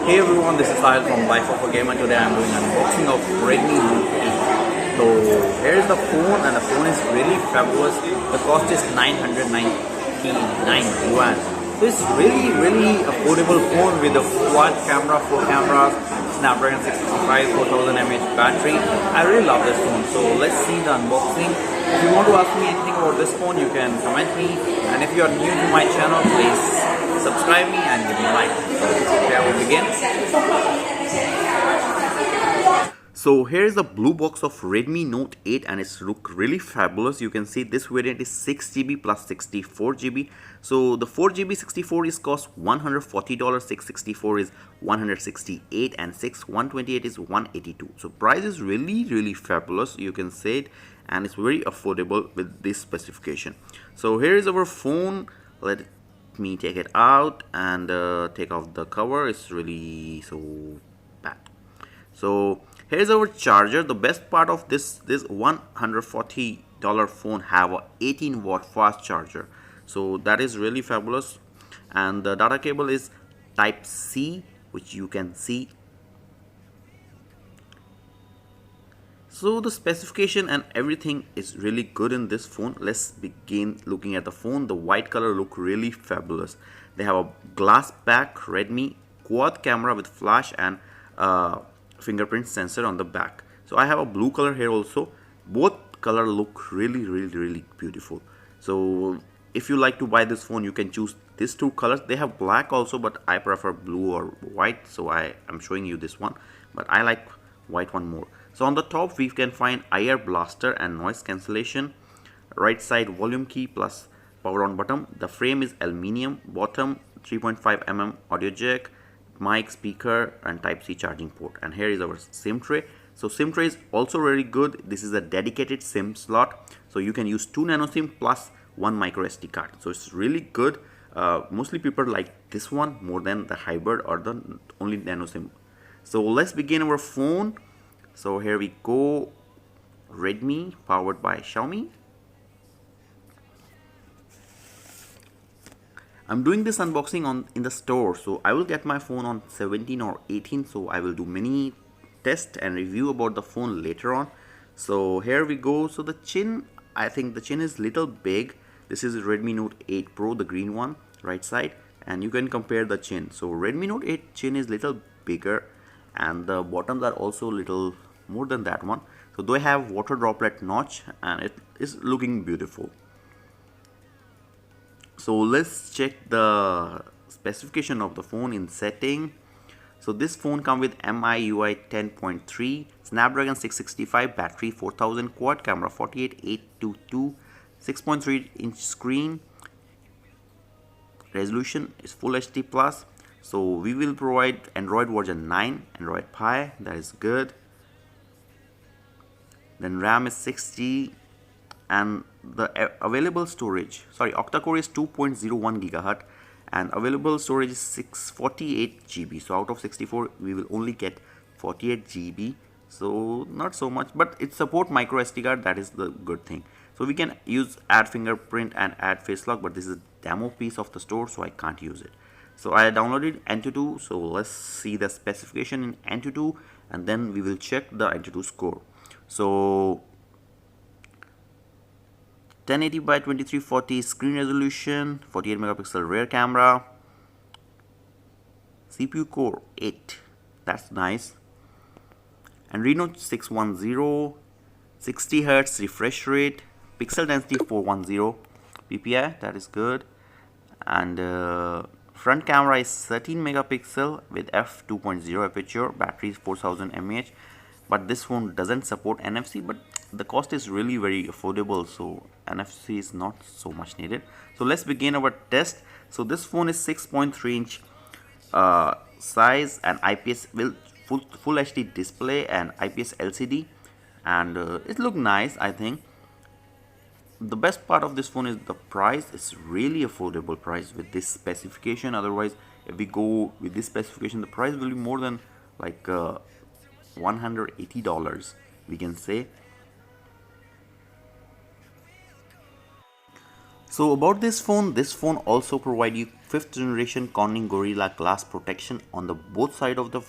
Hey everyone, this is Sahil from Life of a Gamer. Today I'm doing an unboxing of Redmi Note 8. So here's the phone, and the phone is really fabulous. The cost is 999 yuan. So it's really affordable phone with a quad camera, 4 cameras, Snapdragon 665, 4000 mAh battery. I really love this phone. So let's see the unboxing. If you want to ask me anything about this phone, you can comment me. And if you are new to my channel, please subscribe me and give me a like. So here we begin. So here's the blue box of Redmi Note 8 and it's look really fabulous. You can see this variant is 6GB plus 64GB. So the 4GB 64 is cost $140, 664 is $168, and 128 is $182. So price is really fabulous, you can say it, and it's very affordable with this specification. So here is our phone. Let me take it out and take off the cover. It's really so bad. So here's our charger. The best part of this $140 phone have a 18-watt fast charger, so that is really fabulous. And the data cable is type C, which you can see. So the specification and everything is really good in this phone. Let's begin looking at the phone. The white color look really fabulous. They have a glass back, Redmi, quad camera with flash and fingerprint sensor on the back. So I have a blue color here also. Both color look really beautiful. So if you like to buy this phone, you can choose these two colors. They have black also, but I prefer blue or white, so I am showing you this one, but I like white one more. So on the top we can find IR blaster and noise cancellation, right side volume key plus power on button. The frame is aluminium, bottom 3.5 mm audio jack, mic, speaker and type C charging port. And here is our SIM tray. So SIM tray is also very good. This is a dedicated SIM slot, so you can use 2 nano SIM plus 1 micro SD card. So it's really good. Mostly people like this one more than the hybrid or the only nano SIM. So let's begin our phone. So here we go. Redmi, powered by Xiaomi. I'm doing this unboxing in the store, so I will get my phone on 17 or 18, so I will do many tests and review about the phone later on. So here we go. So the chin, I think the chin is little big. This is Redmi Note 8 Pro, the green one, right side, and you can compare the chin. So Redmi Note 8 chin is little bigger, and the bottoms are also little more than that one. So they have water droplet notch and it is looking beautiful. So let's check the specification of the phone in setting. So this phone comes with MIUI 10.3, Snapdragon 665, battery 4000, quad camera 48:822, 6.3-inch screen, resolution is Full HD plus. So we will provide Android version 9, Android Pie, that is good. Then RAM is 6GB, and the available storage, octa-core is 2.01 GHz, and available storage is 648 GB. So out of 64 we will only get 48 GB, so not so much, but it support micro SD card. That is the good thing. So we can use add fingerprint and add face lock, but this is a demo piece of the store, so I can't use it. So I downloaded Antutu, so let's see the specification in Antutu and then we will check the Antutu score. So 1080 by 2340 screen resolution, 48 megapixel rear camera, CPU core 8, that's nice, and Reno 610, 60 Hz refresh rate, pixel density 410 ppi, that is good, and front camera is 13 megapixel with f2.0 aperture, battery is 4000 mAh. But this phone doesn't support NFC, but the cost is really very affordable, so NFC is not so much needed. So let's begin our test. So this phone is 6.3-inch size and IPS full HD display and IPS LCD, and it look nice. I think the best part of this phone is the price. It's really affordable price with this specification. Otherwise, if we go with this specification, the price will be more than like $180, we can say. So about this phone also provide you 5th generation Corning Gorilla Glass protection on the both side of the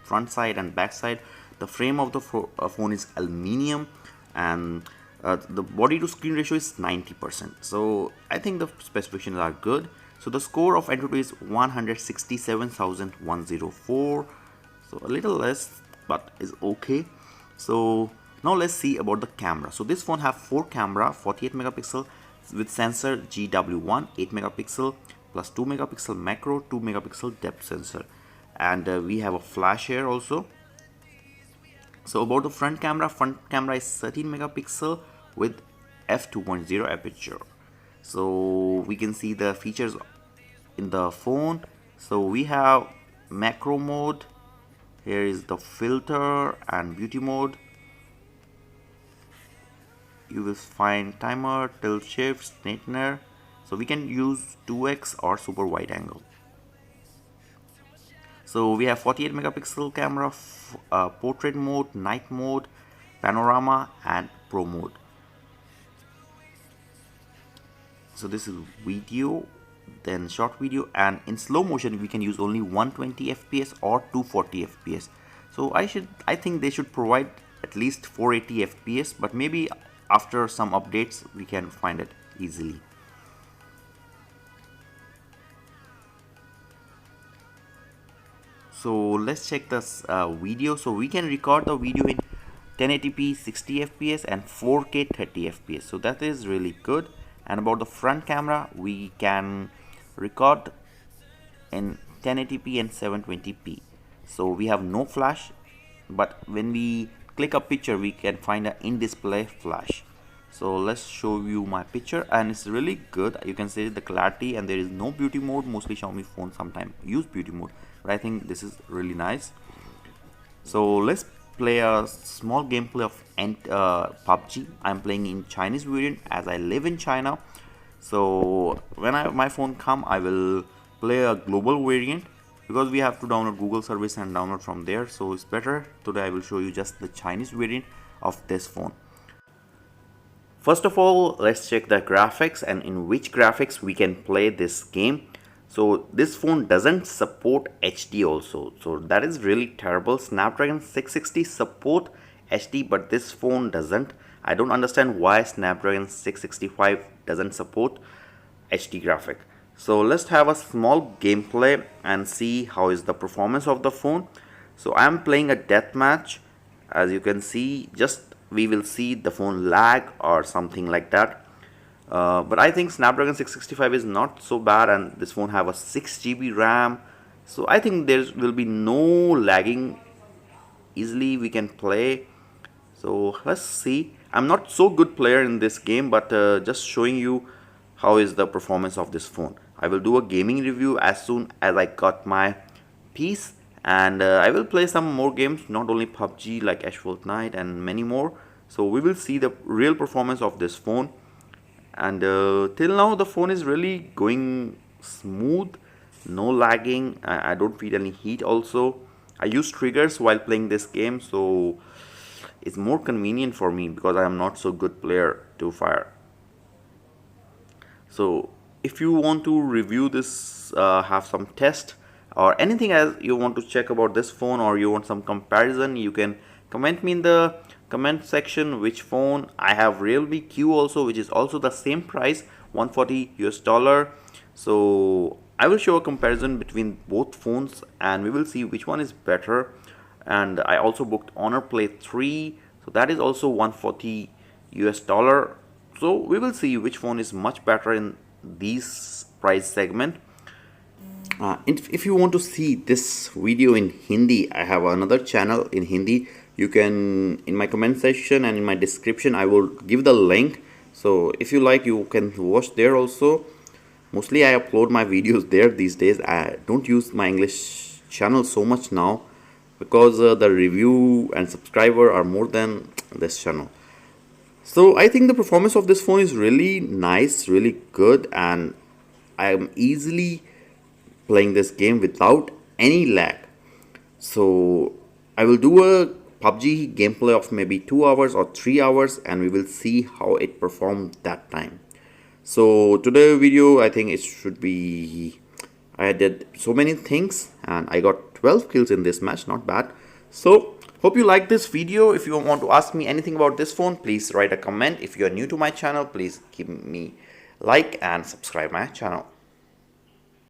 front side and back side. The frame of the phone is aluminium, and the body to screen ratio is 90%. So I think the specifications are good. So the score of Antutu is 167,104. So a little less, but is okay. So now let's see about the camera. So this phone have 4 camera, 48 megapixel with sensor GW1, 8 megapixel plus 2 megapixel macro, 2 megapixel depth sensor, and we have a flash here also. So about the front camera is 13 megapixel with f2.0 aperture. So we can see the features in the phone. So we have macro mode, here is the filter and beauty mode. You will find timer, tilt shift, straightener. So we can use 2x or super wide angle. So we have 48 megapixel camera, portrait mode, night mode, panorama and pro mode. So this is video, then short video, and in slow motion we can use only 120 fps or 240 fps. So I think they should provide at least 480 fps, but maybe after some updates we can find it easily. So let's check this video. So we can record the video in 1080p 60 fps and 4K 30 fps. So that is really good. And about the front camera, we can record in 1080p and 720p. So we have no flash, but when we click a picture we can find an in-display flash. So let's show you my picture, and it's really good. You can see the clarity, and there is no beauty mode. Mostly Xiaomi phones sometimes use beauty mode, but I think this is really nice. So let's play a small gameplay of PUBG. I'm playing in Chinese variant as I live in China. So when my phone come, I will play a global variant because we have to download Google service and download from there. So it's better. Today I will show you just the Chinese variant of this phone. First of all, let's check the graphics and in which graphics we can play this game. So this phone doesn't support HD also, so that is really terrible. Snapdragon 660 support HD, but this phone doesn't. I don't understand why Snapdragon 665 doesn't support HD graphic. So let's have a small gameplay and see how is the performance of the phone. So I am playing a deathmatch. As you can see, we will see the phone lag or something like that. But I think Snapdragon 665 is not so bad, and this phone have a 6 GB RAM. So I think there will be no lagging. Easily we can play. So let's see. I'm not so good player in this game, but just showing you how is the performance of this phone. I will do a gaming review as soon as I got my piece, and I will play some more games, not only PUBG like Asphalt Night and many more. So we will see the real performance of this phone. And till now the phone is really going smooth, no lagging. I don't feel any heat also. I use triggers while playing this game, so it's more convenient for me because I am not so good player to fire. So if you want to review this, have some test or anything else you want to check about this phone, or you want some comparison, you can comment me in the comment section which phone. I have Realme Q also, which is also the same price, $140. So I will show a comparison between both phones and we will see which one is better. And I also booked Honor Play 3, so that is also $140. So we will see which phone is much better in these price segment. If you want to see this video in Hindi, I have another channel in Hindi. You can, in my comment section and in my description, I will give the link. So if you like, you can watch there also. Mostly I upload my videos there these days. I don't use my English channel so much now because the review and subscriber are more than this channel. So I think the performance of this phone is really nice, really good, and I am easily playing this game without any lag. So I will do a PUBG gameplay of maybe 2 hours or 3 hours, and we will see how it performed that time. So today video, I think it should be, I did so many things and I got 12 kills in this match, not bad. So hope you like this video. If you want to ask me anything about this phone, please write a comment. If you are new to my channel, please give me like and subscribe my channel.